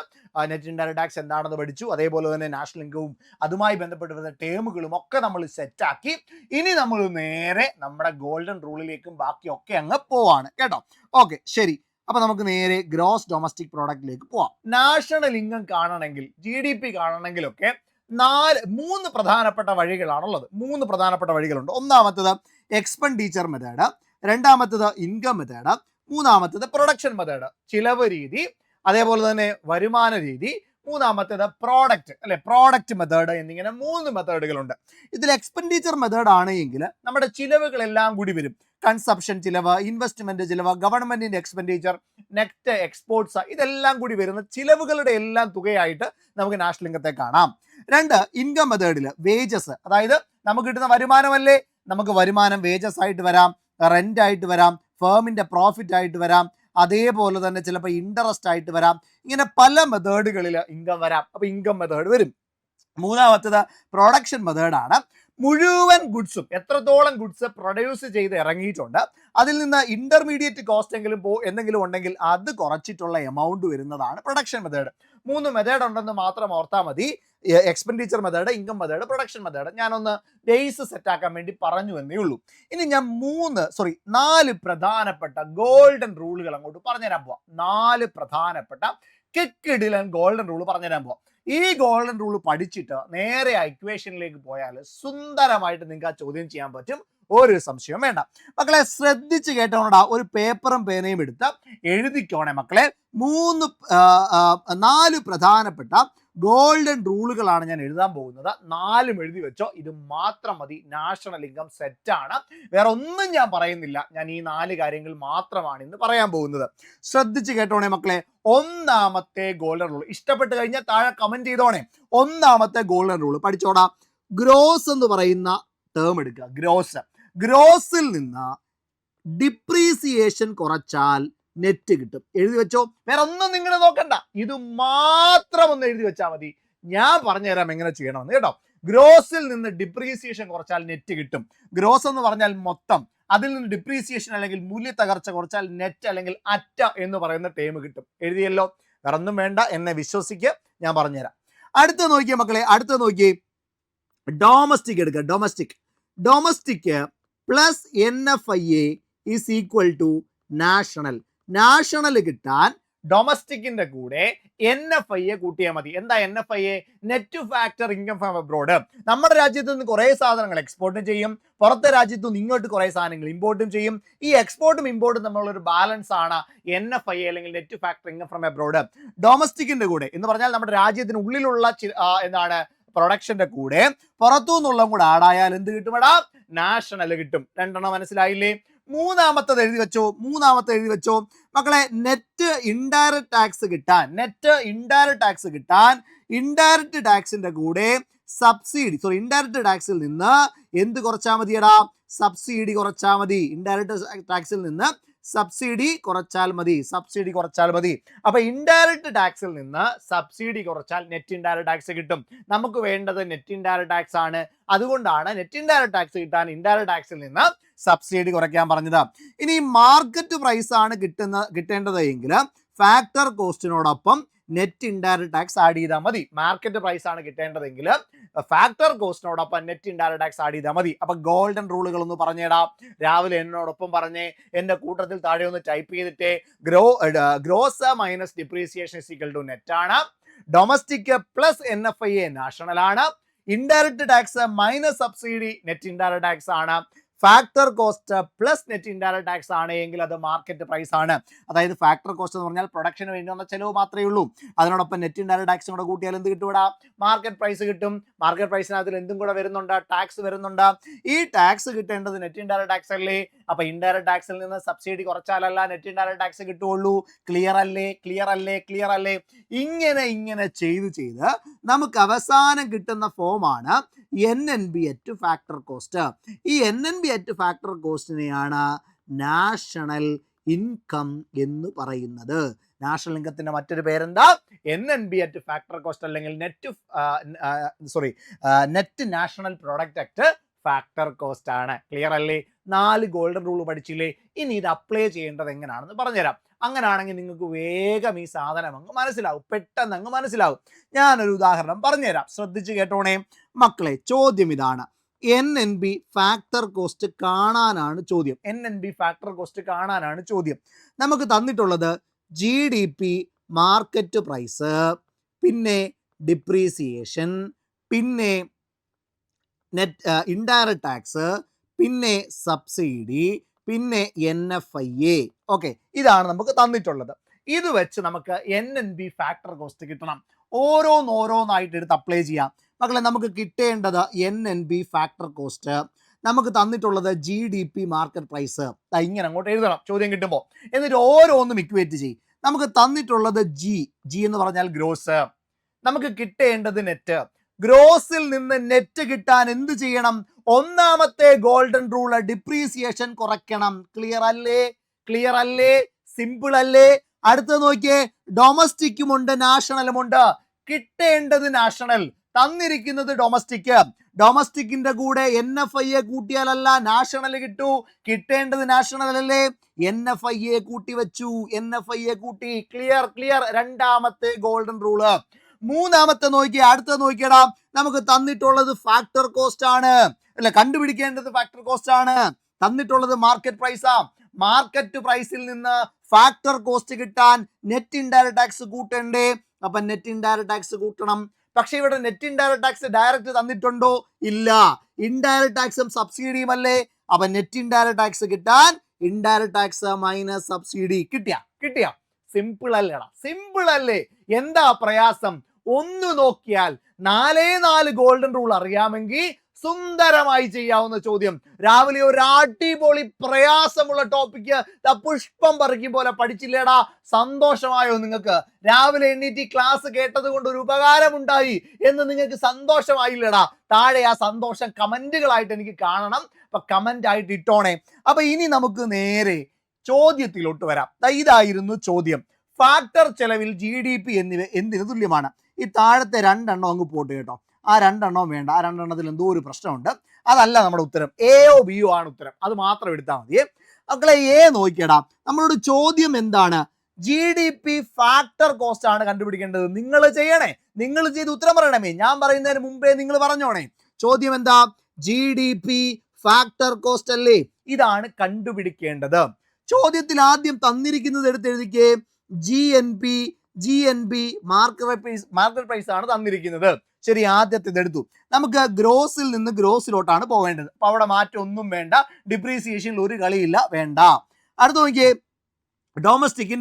net indirect tax എന്താണെന്ന് പഠിച്ചു, അതേപോലെ തന്നെ നാഷണൽ ഇൻകവും അതുമായി ബന്ധപ്പെട്ട് വരുന്ന ടേമുകളും ഒക്കെ നമ്മൾ സെറ്റാക്കി. ഇനി നമ്മൾ നേരെ നമ്മുടെ ഗോൾഡൻ റൂളിലേക്കും ബാക്കിയൊക്കെ അങ്ങ് പോവാണ് കേട്ടോ. ഓക്കെ, ശരി. അപ്പൊ നമുക്ക് നേരെ ഗ്രോസ് ഡൊമസ്റ്റിക് പ്രോഡക്റ്റിലേക്ക് പോവാം. നാഷണൽ ഇൻകം കാണണമെങ്കിൽ, GDP കാണണമെങ്കിലൊക്കെ 3 പ്രധാനപ്പെട്ട വഴികളാണുള്ളത്. 3 പ്രധാനപ്പെട്ട വഴികളുണ്ട്. ഒന്നാമത്തത് എക്സ്പെൻഡിച്ചർ മെത്തേഡ്, രണ്ടാമത്തത് ഇൻകം മെത്തേഡ്, മൂന്നാമത്തത് പ്രൊഡക്ഷൻ മെത്തേഡ്, ചിലവ് രീതി, അതേപോലെ തന്നെ വരുമാന രീതി, മൂന്നാമത്തേത് പ്രോഡക്റ്റ് അല്ലെ, പ്രോഡക്റ്റ് മെത്തേഡ് എന്നിങ്ങനെ 3 മെത്തേഡുകളുണ്ട്. ഇതിൽ എക്സ്പെൻഡിച്ചർ മെത്തേഡ് ആണെങ്കിൽ നമ്മുടെ ചിലവുകളെല്ലാം കൂടി വരും. കൺസപ്ഷൻ ചിലവ്, ഇൻവെസ്റ്റ്മെന്റ് ചിലവ്, ഗവൺമെന്റിന്റെ എക്സ്പെൻഡിച്ചർ, നെറ്റ് എക്സ്പോർട്സ്, ഇതെല്ലാം കൂടി വരുന്ന ചിലവുകളുടെ എല്ലാം തുകയായിട്ട് നമുക്ക് നാഷണൽ ഇൻകത്തെ കാണാം. 2 ഇൻകം മെത്തേഡിൽ വേജസ്, അതായത് നമുക്ക് കിട്ടുന്ന വരുമാനമല്ലേ, നമുക്ക് വരുമാനം വേജസ് ആയിട്ട് വരാം, റെന്റ് ആയിട്ട് വരാം, ഫേമിന്റെ പ്രോഫിറ്റ് ആയിട്ട് വരാം, അതേപോലെ തന്നെ ചിലപ്പോൾ ഇൻട്രസ്റ്റ് ആയിട്ട് വരാം. ഇങ്ങനെ പല മെത്തേഡുകളിൽ ഇൻകം വരാം. അപ്പൊ ഇൻകം മെത്തേഡ് വരും. മൂന്നാമത്തേത് പ്രൊഡക്ഷൻ മെത്തേഡാണ്. മുഴുവൻ ഗുഡ്സും എത്രത്തോളം ഗുഡ്സ് പ്രൊഡ്യൂസ് ചെയ്ത് ഇറങ്ങിയിട്ടുണ്ട് അതിൽ നിന്ന് ഇന്റർമീഡിയറ്റ് കോസ്റ്റ് എന്തെങ്കിലും ഉണ്ടെങ്കിൽ അത് കുറച്ചിട്ടുള്ള എമൗണ്ട് വരുന്നതാണ് പ്രൊഡക്ഷൻ മെത്തേഡ്. 3 മെത്തേഡ് ഉണ്ടെന്ന് മാത്രം ഓർത്താൽ മതി. Expenditure method, income method, production method. ഞാനൊന്ന് ബേസ് സെറ്റാക്കാൻ വേണ്ടി പറഞ്ഞു എന്നേ ഉള്ളൂ. ഇനി ഞാൻ 4 പ്രധാനപ്പെട്ട ഗോൾഡൻ റൂളുകൾ അങ്ങോട്ട് പറഞ്ഞുതരാൻ പോവാം. 4 പ്രധാനപ്പെട്ട കിക്കിഡിലൻ ഗോൾഡൻ റൂൾ പറഞ്ഞുതരാൻ പോവാം. ഈ ഗോൾഡൻ റൂൾ പഠിച്ചിട്ട് നേരെ ഇക്വേഷനിലേക്ക് പോയാൽ സുന്ദരമായിട്ട് നിങ്ങൾക്ക് ആ ചോദ്യം ചെയ്യാൻ പറ്റും. ഒരു സംശയവും വേണ്ട. മക്കളെ, ശ്രദ്ധിച്ച് കേട്ടോണ്ടാ. ഒരു പേപ്പറും പേനയും എടുത്ത് എഴുതിക്കോണേ മക്കളെ. 4 പ്രധാനപ്പെട്ട ഗോൾഡൻ റൂളുകളാണ് ഞാൻ എഴുതാൻ പോകുന്നത്. 4 എഴുതി വെച്ചോ. ഇത് മാത്രം മതി. നാഷണൽ ഇൻകം സെറ്റാണ്. വേറെ ഒന്നും ഞാൻ പറയുന്നില്ല. ഞാൻ ഈ 4 കാര്യങ്ങൾ മാത്രമാണ് ഇന്ന് പറയാൻ പോകുന്നത്. ശ്രദ്ധിച്ച് കേട്ടോണേ മക്കളെ. ഒന്നാമത്തെ ഗോൾഡൻ റൂൾ ഇഷ്ടപ്പെട്ട് കഴിഞ്ഞാൽ താഴെ കമന്റ് ചെയ്തോണേ. ഒന്നാമത്തെ ഗോൾഡൻ റൂൾ പഠിച്ചോടാ. ഗ്രോസ് എന്ന് പറയുന്ന ടേം എടുക്കുക. ഗ്രോസിൽ നിന്ന് ഡിപ്രീസിയേഷൻ കുറച്ചാൽ നെറ്റ് കിട്ടും. എഴുതി വെച്ചോ. വേറെ ഒന്നും നിങ്ങൾ നോക്കണ്ട. ഇത് മാത്രം ഒന്ന് എഴുതി വെച്ചാൽ മതി. ഞാൻ പറഞ്ഞുതരാം എങ്ങനെ ചെയ്യണമെന്ന് കേട്ടോ. ഗ്രോസിൽ നിന്ന് ഡിപ്രീസിയേഷൻ കുറച്ചാൽ നെറ്റ് കിട്ടും. ഗ്രോസ് എന്ന് പറഞ്ഞാൽ മൊത്തം, അതിൽ നിന്ന് ഡിപ്രീസിയേഷൻ അല്ലെങ്കിൽ മൂല്യ തകർച്ച കുറച്ചാൽ നെറ്റ് അല്ലെങ്കിൽ അറ്റ എന്ന് പറയുന്ന ടേം കിട്ടും. എഴുതിയല്ലോ. വേറെ ഒന്നും വേണ്ട, എന്നെ വിശ്വസിക്കുക. ഞാൻ പറഞ്ഞുതരാം. അടുത്ത നോക്കിയേ മക്കളെ. അടുത്ത നോക്കിയേ. ഡൊമസ്റ്റിക് എടുക്കുക. Domestic plus NFIA is equal to national കിട്ടാൻ ഡൊമസ്റ്റിക്കിന്റെ കൂടെ NFIA കൂട്ടിയാൽ മതി. എന്താ NFIA? Net factor income from abroad. നമ്മുടെ രാജ്യത്ത് നിന്ന് കുറെ സാധനങ്ങൾ എക്സ്പോർട്ടും ചെയ്യും, പുറത്തെ രാജ്യത്തു നിന്ന് ഇങ്ങോട്ട് കുറെ സാധനങ്ങൾ ഇമ്പോർട്ടും ചെയ്യും. ഈ എക്സ്പോർട്ടും ഇമ്പോർട്ടും തമ്മിലുള്ള ഒരു ബാലൻസ് ആണ് NFIA അല്ലെങ്കിൽ net factor income from abroad. ഡൊമസ്റ്റിക്കിന്റെ കൂടെ എന്ന് പറഞ്ഞാൽ നമ്മുടെ രാജ്യത്തിന് ഉള്ളിലുള്ള പ്രൊഡക്ഷന്റെ കൂടെ പുറത്തു നിന്നുള്ളതും കൂടെ ആഡായാൽ എന്ത് കിട്ടുമെടാ? നാഷണൽ കിട്ടും. രണ്ടെണ്ണം മനസ്സിലായില്ലേ? മൂന്നാമത്തത് എഴുതി വെച്ചോ മക്കളെ. നെറ്റ് ഇൻഡയറക്റ്റ് ടാക്സ് കിട്ടാൻ ഇൻഡയറക്റ്റ് ടാക്സിന്റെ കൂടെ സബ്സിഡി ഇൻഡയറക്റ്റ് ടാക്സിൽ നിന്ന് എന്ത് കുറച്ചാൽ മതിയടാ? സബ്സിഡി കുറച്ചാൽ മതി. ഇൻഡയറക്റ്റ് ടാക്സിൽ നിന്ന് സബ്സിഡി കുറച്ചാൽ മതി. അപ്പൊ ഇൻഡയറക്റ്റ് ടാക്സിൽ നിന്ന് സബ്സിഡി കുറച്ചാൽ നെറ്റ് ഇൻഡയറക്റ്റ് ടാക്സ് കിട്ടും. നമുക്ക് വേണ്ടത് നെറ്റ് ഇൻഡയറക്റ്റ് ടാക്സ് ആണ്. അതുകൊണ്ടാണ് നെറ്റ് ഇൻഡയറക്റ്റ് ടാക്സ് കിട്ടാൻ ഇൻഡയറക്റ്റ് ടാക്സിൽ നിന്ന് സബ്സിഡി കുറയ്ക്കാൻ പറഞ്ഞത്. ഇനി മാർക്കറ്റ് പ്രൈസ് ആണ് കിട്ടേണ്ടത് എങ്കിൽ ഫാക്ടർ കോസ്റ്റിനോടൊപ്പം നെറ്റ് ഇൻഡയറക്റ്റ് ടാക്സ് ആഡ് ചെയ്താൽ മതി. മാർക്കറ്റ് പ്രൈസ് ആണ് കിട്ടേണ്ടതെങ്കിൽ ഫാക്ടർ കോസ്റ്റിനോടൊപ്പം നെറ്റ് ഇൻഡയറക്റ്റ് ടാക്സ് ആഡ് ചെയ്താൽ മതി. അപ്പൊ ഗോൾഡൻ റൂളുകൾ ഒന്ന് പറഞ്ഞേടാം. രാവിലെ എന്നോടൊപ്പം പറഞ്ഞേ, എന്റെ കൂട്ടത്തിൽ താഴെ ഒന്ന് ടൈപ്പ് ചെയ്തിട്ടേ. Gross minus depreciation is equal to net ആണ്. ഡൊമസ്റ്റിക് പ്ലസ് NFIA നാഷണൽ ആണ്. Indirect tax minus subsidy net indirect tax ആണ്. Factor cost plus net indirect tax ആണ് എങ്കിൽ അത് മാർക്കറ്റ് പ്രൈസ് ആണ്. അതായത് ഫാക്ടർ കോസ്റ്റ് എന്ന് പറഞ്ഞാൽ പ്രൊഡക്ഷന് വേണ്ടി വന്ന ചെലവ് മാത്രമേ ഉള്ളൂ. അതിനോടൊപ്പം നെറ്റ് ഇൻഡയറക്റ്റ് ടാക്സും കൂടെ കൂട്ടിയാൽ എന്ത് കിട്ടും? മാർക്കറ്റ് പ്രൈസ് കിട്ടും. മാർക്കറ്റ് പ്രൈസിനകത്ത് എന്തും കൂടെ വരുന്നുണ്ട്? ടാക്സ് വരുന്നുണ്ട്. ഈ ടാക്സ് കിട്ടേണ്ടത് നെറ്റ് ഇൻഡയറക്റ്റ് ടാക്സ് അല്ലേ? അപ്പൊ ഇൻഡയറക്റ്റ് ടാക്സിൽ നിന്ന് സബ്സിഡി കുറച്ചാലല്ല നെറ്റ് ഇൻഡയറക്റ്റ് ടാക്സ് കിട്ടുള്ളൂ. ക്ലിയർ അല്ലേ? ഇങ്ങനെ ചെയ്ത് നമുക്ക് അവസാനം കിട്ടുന്ന ഫോമാണ് NNB അറ്റ് ഫാക്ടർ കോസ്റ്റ്. ഈ NNB അറ്റ് ഫാക്ടർ കോസ്റ്റിനെയാണ് നാഷണൽ ഇൻകം എന്ന് പറയുന്നത്. നാഷണൽ ഇൻകത്തിന്റെ മറ്റൊരു പേരെന്താ? NNB അറ്റ് ഫാക്ടർ കോസ്റ്റ് അല്ലെങ്കിൽ net national product at factor cost ആണ്. ക്ലിയർ അല്ലേ? 4 ഗോൾഡൻ റൂൾ പഠിച്ചില്ലേ? ഇനി ഇത് അപ്ലൈ ചെയ്യേണ്ടത് എങ്ങനെയാണെന്ന് പറഞ്ഞുതരാം. അങ്ങനെയാണെങ്കിൽ നിങ്ങൾക്ക് വേഗം ഈ സാധനം പെട്ടെന്ന് അങ്ങ് മനസ്സിലാവും. ഞാനൊരു ഉദാഹരണം പറഞ്ഞുതരാം, ശ്രദ്ധിച്ച് കേട്ടോണേ മക്കളെ. ചോദ്യം ഇതാണ്. NNB ഫാക്ടർ കോസ്റ്റ് കാണാനാണ് ചോദ്യം. നമുക്ക് തന്നിട്ടുള്ളത് GDP, മാർക്കറ്റ് പ്രൈസ്, പിന്നെ ഡിപ്രീസിയേഷൻ, പിന്നെ നെറ്റ് ഇൻഡയറക്റ്റ് ടാക്സ്, പിന്നെ സബ്സിഡി, പിന്നെ NFIA. ഓക്കെ, ഇതാണ് നമുക്ക് തന്നിട്ടുള്ളത്. ഇത് വെച്ച് നമുക്ക് NNB ഫാക്ടർ കോസ്റ്റ് കിട്ടണം. ഓരോന്നായിട്ട് എടുത്ത് അപ്ലൈ ചെയ്യാം മക്കളെ. നമുക്ക് കിട്ടേണ്ടത് NNB ഫാക്ടർ കോസ്റ്റ്. നമുക്ക് തന്നിട്ടുള്ളത് GDP, മാർക്കറ്റ് പ്രൈസ്. ഇങ്ങനെ അങ്ങോട്ട് എഴുതണം ചോദ്യം കിട്ടുമ്പോൾ. എന്നിട്ട് ഓരോന്നും ഇക്വേറ്റ് ചെയ്യും. നമുക്ക് തന്നിട്ടുള്ളത് G എന്ന് പറഞ്ഞാൽ ഗ്രോസ്. നമുക്ക് കിട്ടേണ്ടത് നെറ്റ്. ഗ്രോസിൽ നിന്ന് നെറ്റ് കിട്ടാൻ എന്ത് ചെയ്യണം? ഒന്നാമത്തെ ഗോൾഡൻ റൂള്, ഡിപ്രീസിയേഷൻ കുറയ്ക്കണം. ക്ലിയർ അല്ലേ? സിമ്പിൾ അല്ലേ? അടുത്ത നോക്കിയേ, ഡൊമസ്റ്റിക്കുമുണ്ട് നാഷണലുമുണ്ട്. കിട്ടേണ്ടത് നാഷണൽ, തന്നിരിക്കുന്നത് ഡൊമസ്റ്റിക്കിന്റെ കൂടെ NFIA കൂട്ടിയാലല്ല നാഷണൽ കിട്ടൂ. കിട്ടേണ്ടത് നാഷണൽ അല്ലേ? NFIA കൂട്ടി വെച്ചു. ക്ലിയർ. രണ്ടാമത്തെ ഗോൾഡൻ റൂള്. മൂന്നാമത്തെ അടുത്ത നോക്കിയടാ. നമുക്ക് തന്നിട്ടുള്ളത് ഫാക്ടർ കോസ്റ്റ് ആണ്, അല്ല കണ്ടുപിടിക്കേണ്ടത് ഫാക്ടർ കോസ്റ്റ് ആണ്. തന്നിട്ടുള്ളത് മാർക്കറ്റ് പ്രൈസാ. മാർക്കറ്റ് പ്രൈസിൽ നിന്ന് ഫാക്ടർ കോസ്റ്റ് കിട്ടാൻ നെറ്റ് ഇൻഡയറക്റ്റ് ടാക്സ് കൂട്ടണ്ടേ? അപ്പൊ നെറ്റ് ഇൻഡയറക്റ്റ് ടാക്സ് കൂട്ടണം. പക്ഷെ ഇവിടെ നെറ്റ് ഇൻഡയറക്റ്റ് ടാക്സ് ഡയറക്റ്റ് തന്നിട്ടുണ്ടോ? ഇല്ല. ഇൻഡയറക്റ്റ് ടാക്സും സബ്സിഡിയും അല്ലേ? അപ്പൊ നെറ്റ് ഇൻഡയറക്റ്റ് ടാക്സ് കിട്ടാൻ ഇൻഡയറക്റ്റ് ടാക്സ് മൈനസ് സബ്സിഡി. കിട്ടിയ സിമ്പിൾ അല്ലേ? എന്താ പ്രയാസം? ഒന്ന് നോക്കിയാൽ 4 ഗോൾഡൻ റൂൾ അറിയാമെങ്കിൽ സുന്ദരമായി ചെയ്യാവുന്ന ചോദ്യം. രാവിലെ ഒരു അടിപൊളി പ്രയാസമുള്ള ടോപ്പിക്ക് പുഷ്പം പറിക്കും പോലെ പഠിച്ചില്ലേടാ? സന്തോഷമായോ നിങ്ങൾക്ക്? രാവിലെ എണ്ണീറ്റ് ക്ലാസ് കേട്ടത് കൊണ്ട് ഒരു ഉപകാരം ഉണ്ടായി എന്ന് നിങ്ങൾക്ക് സന്തോഷമായില്ലേടാ? താഴെ ആ സന്തോഷം കമന്റുകളായിട്ട് എനിക്ക് കാണണം. അപ്പൊ കമന്റ് ആയിട്ട് ഇട്ടോണേ. അപ്പൊ ഇനി നമുക്ക് നേരെ ചോദ്യത്തിലോട്ട് വരാം. ഇതായിരുന്നു ചോദ്യം. ഫാക്ടർ ചെലവിൽ GDP എന്നിവ എന്തിനു തുല്യമാണ്? ഈ താഴത്തെ 2 എണ്ണം അങ്ങ് പോട്ട് കേട്ടോ. ആ 2 എണ്ണവും വേണ്ട. ആ 2 എണ്ണത്തിൽ എന്തോ ഒരു പ്രശ്നമുണ്ട്. അതല്ല നമ്മുടെ ഉത്തരം. AO BO ആണ് ഉത്തരം. അത് മാത്രം എടുത്താൽ മതിയേ മക്കളെ. നോക്കിയടാ, നമ്മളോട് ചോദ്യം എന്താണ്? GDP ഫാക്ടർ കോസ്റ്റ് ആണ് കണ്ടുപിടിക്കേണ്ടത്. നിങ്ങൾ ചെയ്യണേ. നിങ്ങൾ ചെയ്ത് ഉത്തരം പറയണമേ. ഞാൻ പറയുന്നതിന് മുമ്പേ നിങ്ങൾ പറഞ്ഞോണേ. ചോദ്യം എന്താ? GDP ഫാക്ടർ കോസ്റ്റ് അല്ലേ? ഇതാണ് കണ്ടുപിടിക്കേണ്ടത്. ചോദ്യത്തിൽ ആദ്യം തന്നിരിക്കുന്നത് എടുത്തെഴുതിക്കേ. GNB മാർക്കറ്റ് പ്രൈസ് ആണ് തന്നിരിക്കുന്നത്. ശരി, ആദ്യത്തെ ഇതെടുത്തു. നമുക്ക് ഗ്രോസിൽ നിന്ന് ഗ്രോസിലോട്ടാണ് പോകേണ്ടത്. അപ്പൊ അവിടെ മാറ്റം ഒന്നും വേണ്ട. ഡിപ്രീസിയേഷനിൽ ഒരു കളിയില്ല, വേണ്ട. അടുത്ത് നോക്കിയേ, ഡൊമസ്റ്റിക്കും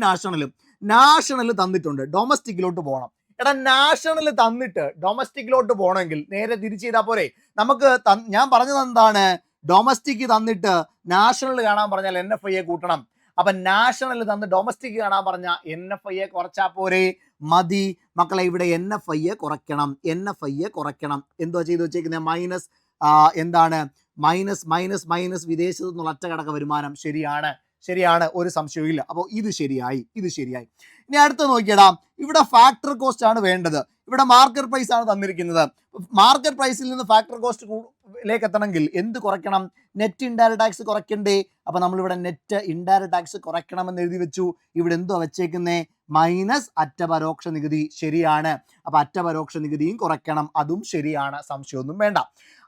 നാഷണൽ തന്നിട്ടുണ്ട്. ഡൊമസ്റ്റിക്കിലോട്ട് പോകണം. എടാ നാഷണൽ തന്നിട്ട് ഡൊമസ്റ്റിക്കിലോട്ട് പോകണമെങ്കിൽ നേരെ തിരിച്ച് ചെയ്താൽ പോരെ. നമുക്ക് ഞാൻ പറഞ്ഞത് എന്താണ്, ഡൊമസ്റ്റിക് തന്നിട്ട് നാഷണൽ കാണാൻ പറഞ്ഞാൽ NFI കൂട്ടണം. അപ്പൊ നാഷണൽ തന്ന് ഡൊമസ്റ്റിക് കാണാൻ പറഞ്ഞ NFI കുറച്ചാ പോരെ, മതി മക്കളെ. ഇവിടെ NFI കുറയ്ക്കണം, NFI കുറയ്ക്കണം. എന്തോ ചെയ്ത് വെച്ചേക്കുന്നത്, മൈനസ് എന്താണ്, മൈനസ് മൈനസ് മൈനസ് വിദേശത്തു നിന്നുള്ള ഒറ്റക്കടക്ക വരുമാനം. ശരിയാണ്, ശരിയാണ്, ഒരു സംശയവും ഇല്ല. അപ്പോൾ ഇത് ശരിയായി, ഇത് ശരിയായി. ഇനി അടുത്ത് നോക്കിയടാ, ഇവിടെ ഫാക്ടർ കോസ്റ്റ് ആണ് വേണ്ടത്. ഇവിടെ മാർക്കറ്റ് പ്രൈസ് ആണ് തന്നിരിക്കുന്നത്. മാർക്കറ്റ് പ്രൈസിൽ നിന്ന് ഫാക്ടർ കോസ്റ്റിലേക്ക് എത്തണമെങ്കിൽ എന്ത് കുറയ്ക്കണം, നെറ്റ് ഇൻഡയറക്റ്റ് ടാക്സ് കുറയ്ക്കണ്ടേ. അപ്പൊ നമ്മളിവിടെ നെറ്റ് ഇൻഡയറക്റ്റ് ടാക്സ് കുറയ്ക്കണമെന്ന് എഴുതി വെച്ചു. ഇവിടെ എന്തോ വെച്ചേക്കുന്നേ, മൈനസ് അറ്റ പരോക്ഷ നികുതി. ശരിയാണ്. അപ്പൊ അറ്റ പരോക്ഷ നികുതിയും കുറയ്ക്കണം, അതും ശരിയാണ്, സംശയമൊന്നും വേണ്ട.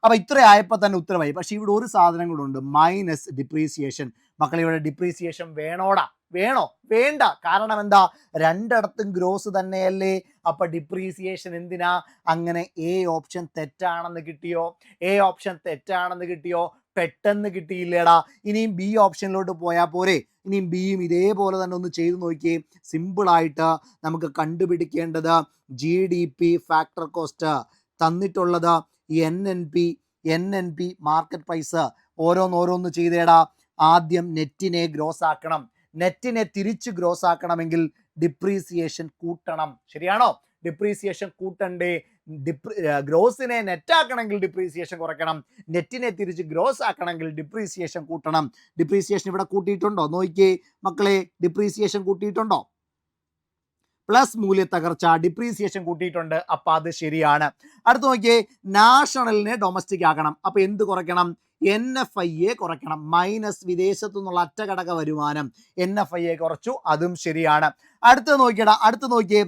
അപ്പൊ ഇത്ര ആയപ്പോൾ തന്നെ ഉത്തരവായി. പക്ഷെ ഇവിടെ ഒരു സാധനം കൂടെ ഉണ്ട്, മൈനസ് ഡിപ്രീസിയേഷൻ. മക്കളെ ഇവിടെ ഡിപ്രീസിയേഷൻ വേണോടാ, വേണോ? വേണ്ട. കാരണം എന്താ, രണ്ടിടത്തും ഗ്രോസ് തന്നെയല്ലേ. അപ്പൊ ഡിപ്രീസിയേഷൻ എന്തിനാ? അങ്ങനെ എ ഓപ്ഷൻ തെറ്റാണെന്ന് കിട്ടിയോ? എ ഓപ്ഷൻ തെറ്റാണെന്ന് കിട്ടിയോ? പെട്ടെന്ന് കിട്ടിയില്ലേടാ. ഇനിയും ബി ഓപ്ഷനിലോട്ട് പോയാൽ പോരെ. ഇനിയും ബിയും ഇതേപോലെ തന്നെ ഒന്ന് ചെയ്തു നോക്കിയേ. സിമ്പിളായിട്ട് നമുക്ക് കണ്ടുപിടിക്കേണ്ടത് GDP ഫാക്ടർ കോസ്റ്റ് തന്നിട്ടുള്ളത് NNP മാർക്കറ്റ് പ്രൈസ്. ഓരോന്നോരോന്ന് ചെയ്തേടാ. ആദ്യം നെറ്റിനെ ഗ്രോസ് ആക്കണം. നെറ്റിനെ തിരിച്ച് ഗ്രോസ് ആക്കണമെങ്കിൽ ഡിപ്രീസിയേഷൻ കൂട്ടണം. ശരിയാണോ? ഡിപ്രീസിയേഷൻ കൂട്ടണ്ടേ? ഗ്രോസിനെ നെറ്റ് ആക്കണമെങ്കിൽ ഡിപ്രീസിയേഷൻ കുറയ്ക്കണം. നെറ്റിനെ തിരിച്ച് ഗ്രോസ് ആക്കണമെങ്കിൽ ഡിപ്രീസിയേഷൻ കൂട്ടണം. ഡിപ്രീസിയേഷൻ ഇവിടെ കൂട്ടിയിട്ടുണ്ടോ? നോക്കിയേ മക്കളെ, ഡിപ്രീസിയേഷൻ കൂട്ടിയിട്ടുണ്ടോ? പ്ലസ് മൂല്യ തകർച്ച, ഡിപ്രീസിയേഷൻ കൂട്ടിയിട്ടുണ്ട്. അപ്പൊ അത് ശരിയാണ്. അടുത്ത് നോക്കിയേ, നാഷണലിനെ ഡൊമസ്റ്റിക് ആക്കണം. അപ്പൊ എന്ത് കുറയ്ക്കണം? NFI കുറയ്ക്കണം. മൈനസ് വിദേശത്തു നിന്നുള്ള അറ്റകടക വരുമാനം. NFI കുറച്ചു, അതും ശരിയാണ്. അടുത്ത് നോക്കിയടാ, അടുത്ത് നോക്കിയേ,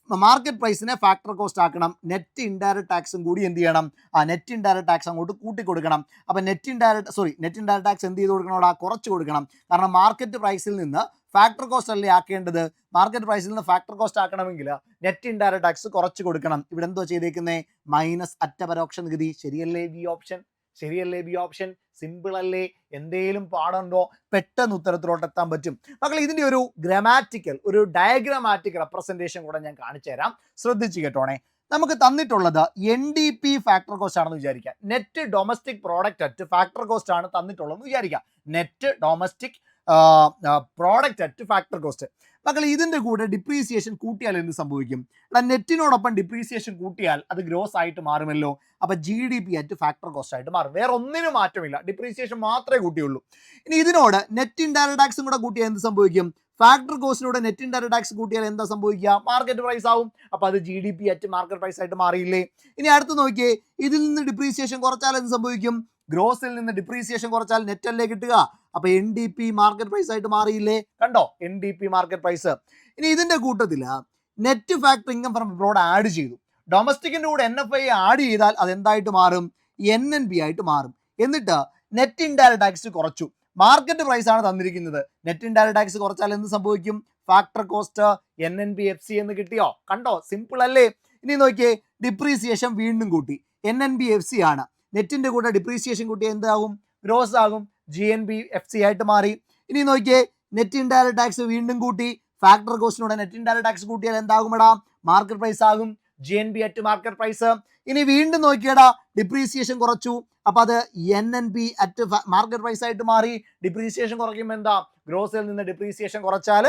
മാർക്കറ്റ് പ്രൈസിനെ ഫാക്ടർ കോസ്റ്റ് ആക്കണം. നെറ്റ് ഇൻഡയറക്റ്റ് ടാക്സും കൂടി എന്ത് ചെയ്യണം? നെറ്റ് ഇൻഡയറക്റ്റ് ടാക്സ് അങ്ങോട്ട് കൂട്ടിക്കൊടുക്കണം. അപ്പൊ നെറ്റ് ഇൻഡയറക്റ്റ് ടാക്സ് എന്ത് ചെയ്ത് കൊടുക്കണോടാ? കുറച്ച് കൊടുക്കണം. കാരണം മാർക്കറ്റ് പ്രൈസിൽ നിന്ന് ഫാക്ടർ കോസ്റ്റ് അല്ലേ ആക്കേണ്ടത്. മാർക്കറ്റ് പ്രൈസിൽ നിന്ന് ഫാക്ടർ കോസ്റ്റ് ആക്കണമെങ്കിൽ നെറ്റ് ഇൻഡയറക്റ്റ് ടാക്സ് കുറച്ച് കൊടുക്കണം. ഇവിടെ എന്തോ ചെയ്തേക്കുന്നേ, മൈനസ് അറ്റ പരോക്ഷ നികുതി. ശരിയല്ലേ ബി ഓപ്ഷൻ? ശരിയല്ലേ ബി ഓപ്ഷൻ? സിമ്പിൾ അല്ലേ? എന്തേലും പാടുണ്ടോ? പെട്ടെന്ന് ഉത്തരത്തിലോട്ട് എത്താൻ പറ്റും. മക്കൾ, ഇതിന്റെ ഒരു ഗ്രാമാറ്റിക്കൽ, ഒരു ഡയഗ്രാമാറ്റിക് റെപ്രസെന്റേഷൻ കൂടെ ഞാൻ കാണിച്ചു തരാം. ശ്രദ്ധിച്ചു കേട്ടോണേ. നമുക്ക് തന്നിട്ടുള്ളത് NDP ഫാക്ടർ കോസ്റ്റ് ആണെന്ന് വിചാരിക്കാം. Net domestic product at factor cost ആണ് തന്നിട്ടുള്ളതെന്ന് വിചാരിക്കാം. Net domestic product at factor cost. മക്കൾ, ഇതിന്റെ കൂടെ ഡിപ്രീസിയേഷൻ കൂട്ടിയാൽ എന്ത് സംഭവിക്കും? നെറ്റിനോടൊപ്പം ഡിപ്രീസിയേഷൻ കൂട്ടിയാൽ അത് ഗ്രോസ് ആയിട്ട് മാറുമല്ലോ. അപ്പൊ GDP അറ്റ് ഫാക്ടർ കോസ്റ്റ് ആയിട്ട് മാറും. വേറെ ഒന്നിനും മാറ്റമില്ല, ഡിപ്രീസിയേഷൻ മാത്രമേ കൂട്ടിയുള്ളൂ. ഇനി ഇതിനോട് നെറ്റ് ഇൻഡയറക്റ്റ് ടാക്സും കൂടെ കൂട്ടിയാൽ എന്ത് സംഭവിക്കും? ഫാക്ടർ കോസ്റ്റിനോട് നെറ്റ് ഇൻഡയറക്റ്റ് ടാക്സ് കൂട്ടിയാൽ എന്താ സംഭവിക്കുക? മാർക്കറ്റ് പ്രൈസ് ആവും. അപ്പൊ അത് GDP അറ്റ് മാർക്കറ്റ് പ്രൈസ് ആയിട്ട് മാറിയില്ലേ? ഇനി അടുത്ത് നോക്കിയേ, ഇതിൽ നിന്ന് ഡിപ്രീസിയേഷൻ കുറച്ചാൽ എന്ത് സംഭവിക്കും? ഗ്രോസിൽ നിന്ന് ഡിപ്രീസിയേഷൻ കുറച്ചാൽ നെറ്റ് അല്ലേ കിട്ടുക. അപ്പൊ NDP മാർക്കറ്റ് പ്രൈസ് ആയിട്ട് മാറിയില്ലേ? കണ്ടോ, NDP മാർക്കറ്റ് പ്രൈസ്. ഇനി ഇതിന്റെ കൂട്ടത്തിൽ net factor income from abroad add ചെയ്തു. ഡൊമസ്റ്റിക്കിന്റെ കൂടെ NFI ആഡ് ചെയ്താൽ അത് എന്തായിട്ട് മാറും? NNP ആയിട്ട് മാറും. എന്നിട്ട് നെറ്റ് ഇൻഡയറക്റ്റ് ടാക്സ് കുറച്ചു. മാർക്കറ്റ് പ്രൈസ് ആണ് തന്നിരിക്കുന്നത്. നെറ്റ് ഇൻഡയറക്റ്റ് ടാക്സ് കുറച്ചാൽ എന്ത് സംഭവിക്കും? ഫാക്ടർ കോസ്റ്റ് NNP-FC എന്ന് കിട്ടിയോ? കണ്ടോ, സിമ്പിൾ അല്ലേ? ഇനി നോക്കിയേ, ഡിപ്രീസിയേഷൻ വീണ്ടും കൂട്ടി. NNP-FC ആണ്. നെറ്റിന്റെ കൂടെ ഡിപ്രീസിയേഷൻ കൂട്ടിയാൽ എന്താകും? ഗ്രോസ് ആകും. GNP-FC ആയിട്ട് മാറി. ഇനി നോക്കിയേ, നെറ്റ് ഇൻഡയറക്റ്റ് ടാക്സ് വീണ്ടും കൂട്ടി. ഫാക്ടർ കോസ്റ്റിനോടെ നെറ്റ് ഇൻഡയറക്റ്റ് ടാക്സ് കൂട്ടിയാൽ എന്താകുമെടാ? മാർക്കറ്റ് പ്രൈസ് ആകും. GNP at market price. ഇനി വീണ്ടും നോക്കിയടാ, ഡിപ്രീസിയേഷൻ കുറച്ചു. അപ്പൊ അത് NNP അറ്റ് മാർക്കറ്റ് പ്രൈസ് ആയിട്ട് മാറി. ഡിപ്രീസിയേഷൻ കുറയ്ക്കുമ്പോൾ എന്താ? ഗ്രോസിൽ നിന്ന് ഡിപ്രീസിയേഷൻ കുറച്ചാൽ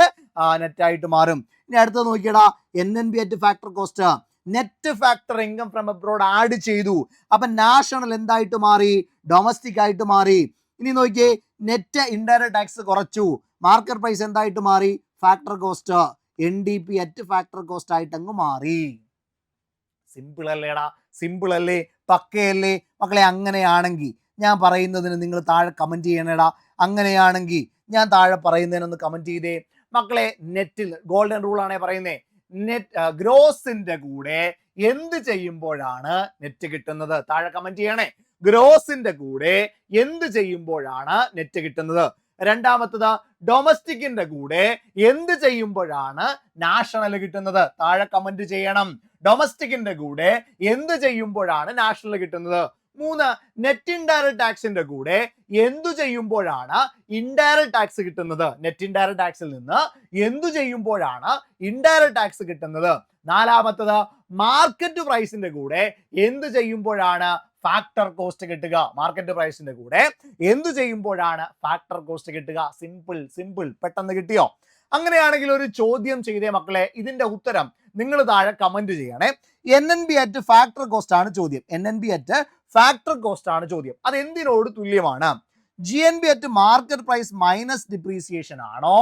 നെറ്റ് ആയിട്ട് മാറും. ഇനി അടുത്തത് നോക്കിയടാ, NNP at factor cost. Net factor income from abroad add ചെയ്തു. അപ്പൊ നാഷണൽ എന്തായിട്ട് മാറി? ഡൊമസ്റ്റിക് ആയിട്ട് മാറി. ഇനി നോക്കിയേ, നെറ്റ് ഇൻഡയറക്റ്റ് ടാക്സ് കുറച്ചു. മാർക്കറ്റ് പ്രൈസ് എന്തായിട്ട് മാറി? Factor cost. NDP at factor cost ആയിട്ട് അങ്ങ് മാറി. സിമ്പിൾ അല്ലേടാ? സിമ്പിൾ അല്ലേ? പക്കയല്ലേ മക്കളെ? അങ്ങനെയാണെങ്കിൽ ഞാൻ പറയുന്നതിന് നിങ്ങൾ താഴെ കമന്റ് ചെയ്യണേടാ. അങ്ങനെയാണെങ്കിൽ ഞാൻ താഴെ പറയുന്നതിനൊന്ന് കമന്റ് ചെയ്തേ മക്കളെ. നെറ്റിൽ ഗോൾഡൻ റൂൾ ആണേ പറയുന്നേ, നെറ്റ് ഗ്രോസിന്റെ കൂടെ എന്ത് ചെയ്യുമ്പോഴാണ് നെറ്റ് കിട്ടുന്നത്? താഴെ കമന്റ് ചെയ്യണേ. ഗ്രോസിന്റെ കൂടെ എന്ത് ചെയ്യുമ്പോഴാണ് നെറ്റ് കിട്ടുന്നത്? രണ്ടാമത്തത്, ഡൊമസ്റ്റിക്കിന്റെ കൂടെ എന്ത് ചെയ്യുമ്പോഴാണ് നാഷണൽ കിട്ടുന്നത്? താഴെ കമന്റ് ചെയ്യണം. ഡൊമസ്റ്റിക്കിന്റെ കൂടെ എന്ത് ചെയ്യുമ്പോഴാണ് നാഷണൽ കിട്ടുന്നത്? 3 നെറ്റ് ഇൻഡയറക്ട് ടാക്സിന്റെ കൂടെ എന്തു ചെയ്യുമ്പോഴാണ് ഇൻഡയറക്ട് ടാക്സ് കിട്ടുന്നത്? നെറ്റ് ഇൻഡയറക്ട് ടാക്സിൽ നിന്ന് എന്തു ചെയ്യുമ്പോഴാണ് ഇൻഡയറക്ട് ടാക്സ് കിട്ടുന്നത്? 4മത്തത് മാർക്കറ്റ് പ്രൈസിന്റെ കൂടെ എന്ത് ചെയ്യുമ്പോഴാണ് ഫാക്ടർ കോസ്റ്റ് കിട്ടുക? മാർക്കറ്റ് പ്രൈസിന്റെ കൂടെ എന്തു ചെയ്യുമ്പോഴാണ് ഫാക്ടർ കോസ്റ്റ് കിട്ടുക? സിമ്പിൾ പെട്ടെന്ന് കിട്ടിയോ? അങ്ങനെയാണെങ്കിൽ ഒരു ചോദ്യം ചെയ്തേ മക്കളെ. ഇതിന്റെ ഉത്തരം നിങ്ങൾ താഴെ കമന്റ് ചെയ്യണേ. NNB അറ്റ് ഫാക്ടർ കോസ്റ്റ് ആണ് ചോദ്യം. NNB അറ്റ് ഫാക്ടർ കോസ്റ്റ് ആണ് ചോദ്യം. അത് എന്തിനോട് തുല്യമാണ്? GNB at market price minus depreciation ആണോ,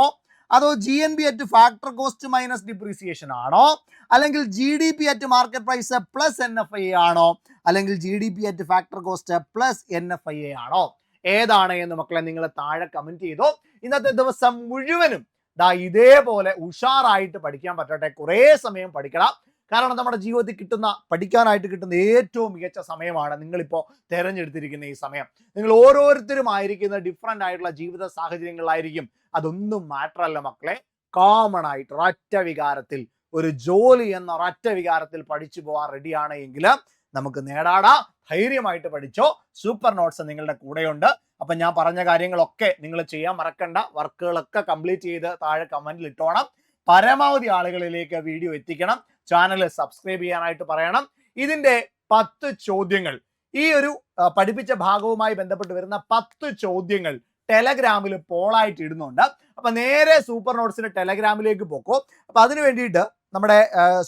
അതോ GNB at factor cost minus depreciation ആണോ, അല്ലെങ്കിൽ GDP at market price plus NFI ആണോ, അല്ലെങ്കിൽ GDP at factor cost plus NFI ആണോ? ഏതാണ് എന്ന് മക്കളെ നിങ്ങൾ താഴെ കമന്റ് ചെയ്തോ. ഇന്നത്തെ ദിവസം മുഴുവനും ഇതേപോലെ ഉഷാറായിട്ട് പഠിക്കാൻ പറ്റട്ടെ. കുറേ സമയം പഠിക്കണം. കാരണം നമ്മുടെ ജീവിതത്തിൽ പഠിക്കാനായിട്ട് കിട്ടുന്ന ഏറ്റവും മികച്ച സമയമാണ് നിങ്ങളിപ്പോൾ തിരഞ്ഞെടുത്തിരിക്കുന്ന ഈ സമയം. നിങ്ങൾ ഓരോരുത്തരും ആയിരിക്കുന്ന ഡിഫറെൻ്റ് ആയിട്ടുള്ള ജീവിത സാഹചര്യങ്ങളിലായിരിക്കും. അതൊന്നും മാറ്റർ അല്ല മക്കളെ. കോമൺ ആയിട്ട് ഒരൊറ്റ വികാരത്തിൽ, ഒരു ജോലി എന്ന ഒരൊറ്റ വികാരത്തിൽ പഠിച്ചു പോകാൻ റെഡിയാണ് എങ്കിൽ നമുക്ക് നേടാടാ. ധൈര്യമായിട്ട് പഠിച്ചോ. സൂപ്പർ നോട്ട്സ് നിങ്ങളുടെ കൂടെയുണ്ട്. അപ്പം ഞാൻ പറഞ്ഞ കാര്യങ്ങളൊക്കെ നിങ്ങൾ ചെയ്യാൻ മറക്കണ്ട. വർക്കുകളൊക്കെ കംപ്ലീറ്റ് ചെയ്ത് താഴെ കമന്റിൽ ഇട്ടോണം. പരമാവധി ആളുകളിലേക്ക് വീഡിയോ എത്തിക്കണം. ചാനൽ സബ്സ്ക്രൈബ് ചെയ്യാനായിട്ട് പറയണം. ഇതിന്റെ 10 ചോദ്യങ്ങൾ, ഈ ഒരു പഠിപ്പിച്ച ഭാഗവുമായി ബന്ധപ്പെട്ട് വരുന്ന 10 ചോദ്യങ്ങൾ ടെലഗ്രാമിൽ പോളായിട്ട് ഇടുന്നുണ്ട്. അപ്പൊ നേരെ സൂപ്പർ നോട്ട്സിന്റെ ടെലഗ്രാമിലേക്ക് പോക്കോ. അപ്പൊ അതിന് വേണ്ടിയിട്ട് നമ്മുടെ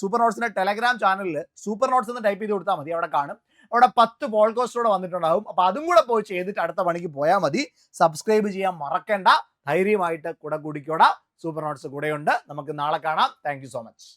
സൂപ്പർ നോട്ട്സിന്റെ ടെലഗ്രാം ചാനലിൽ സൂപ്പർ നോട്ട്സ് എന്ന് ടൈപ്പ് ചെയ്ത് കൊടുത്താൽ മതി. അവിടെ കാണും. അവിടെ 10 പോൾ കോസ്റ്റോടെ വന്നിട്ടുണ്ടാകും. അപ്പൊ അതും കൂടെ പോയി ചെയ്തിട്ട് അടുത്ത പണിക്ക് പോയാൽ മതി. സബ്സ്ക്രൈബ് ചെയ്യാൻ മറക്കണ്ട. ധൈര്യമായിട്ട് കൂടെ കൂടിക്കോടാ. സൂപ്പർ നോട്ട്സ് കൂടെയുണ്ട്. നമുക്ക് നാളെ കാണാം. Thank you so much.